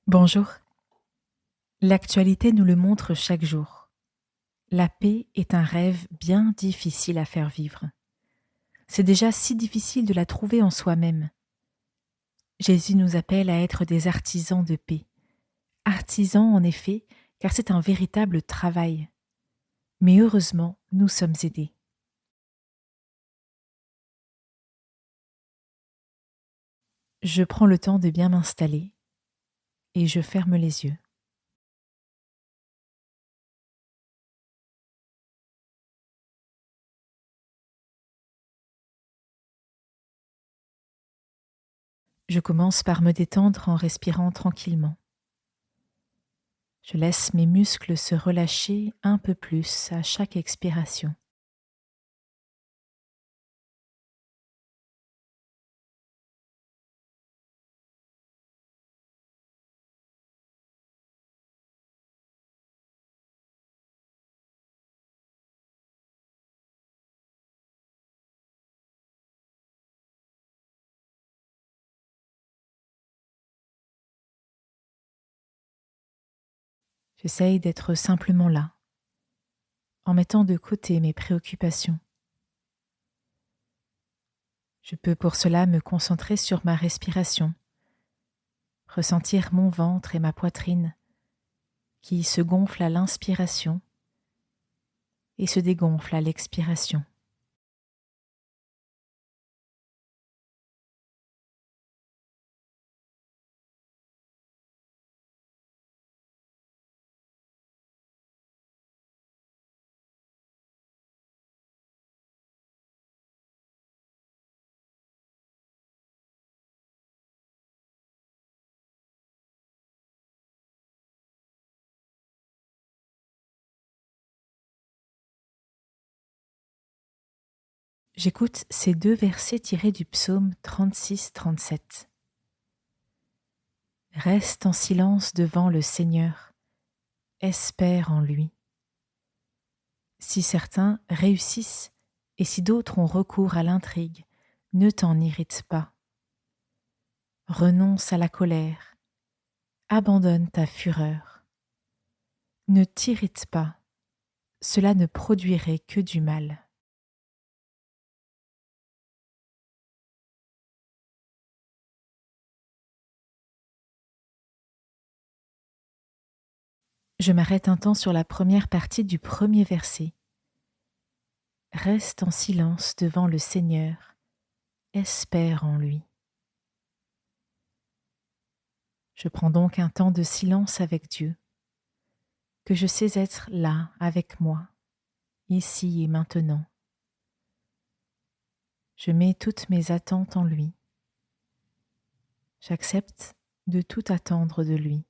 Bonjour. L'actualité nous le montre chaque jour. La paix est un rêve bien difficile à faire vivre. C'est déjà si difficile de la trouver en soi-même. Jésus nous appelle à être des artisans de paix. Artisans en effet, car c'est un véritable travail. Mais heureusement, nous sommes aidés. Je prends le temps de bien m'installer et je ferme les yeux. Je commence par me détendre en respirant tranquillement. Je laisse mes muscles se relâcher un peu plus à chaque expiration. J'essaye d'être simplement là, en mettant de côté mes préoccupations. Je peux pour cela me concentrer sur ma respiration, ressentir mon ventre et ma poitrine qui se gonflent à l'inspiration et se dégonflent à l'expiration. J'écoute ces deux versets tirés du psaume 36-37. Reste en silence devant le Seigneur, espère en lui. Si certains réussissent et si d'autres ont recours à l'intrigue, ne t'en irrite pas. Renonce à la colère, abandonne ta fureur. Ne t'irrite pas, cela ne produirait que du mal. Je m'arrête un temps sur la première partie du premier verset. Reste en silence devant le Seigneur, espère en lui. Je prends donc un temps de silence avec Dieu, que je sais être là avec moi, ici et maintenant. Je mets toutes mes attentes en lui. J'accepte de tout attendre de lui.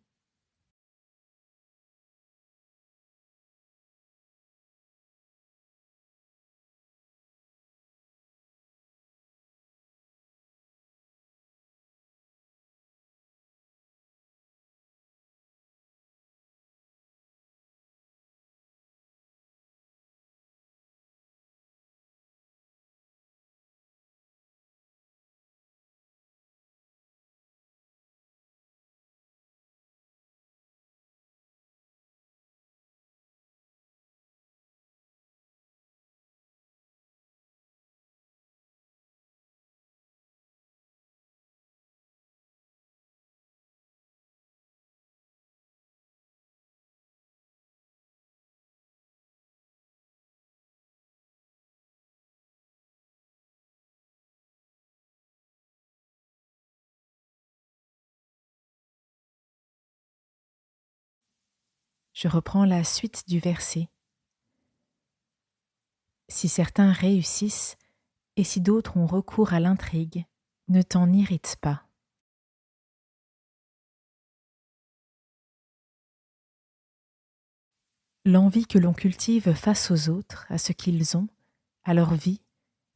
Je reprends la suite du verset. Si certains réussissent et si d'autres ont recours à l'intrigue, ne t'en irrite pas. L'envie que l'on cultive face aux autres, à ce qu'ils ont, à leur vie,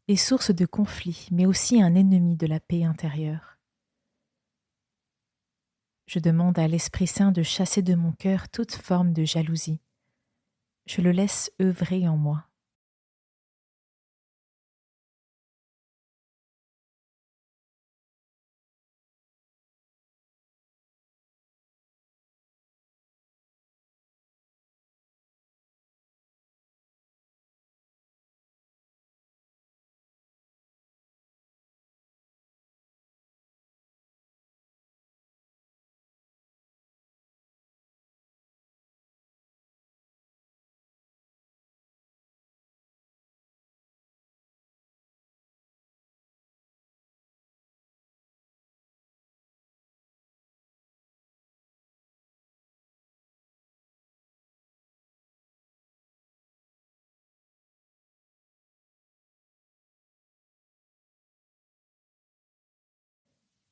est source de conflits, mais aussi un ennemi de la paix intérieure. Je demande à l'Esprit Saint de chasser de mon cœur toute forme de jalousie. Je le laisse œuvrer en moi.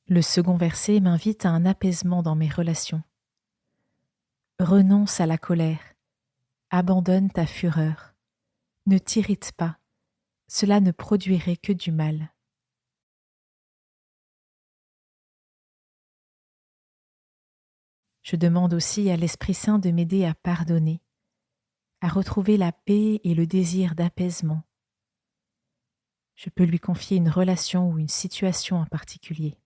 Le second verset m'invite à un apaisement dans mes relations. Renonce à la colère, abandonne ta fureur, ne t'irrite pas, cela ne produirait que du mal. Je demande aussi à l'Esprit Saint de m'aider à pardonner, à retrouver la paix et le désir d'apaisement. Je peux lui confier une relation ou une situation en particulier.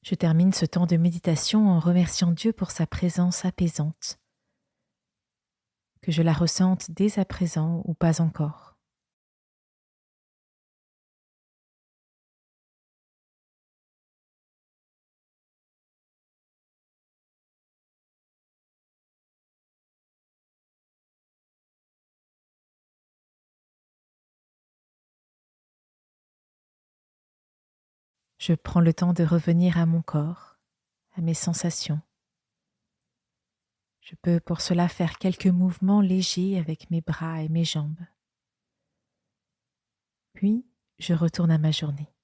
Je termine ce temps de méditation en remerciant Dieu pour sa présence apaisante, que je la ressente dès à présent ou pas encore. Je prends le temps de revenir à mon corps, à mes sensations. Je peux pour cela faire quelques mouvements légers avec mes bras et mes jambes. Puis, je retourne à ma journée.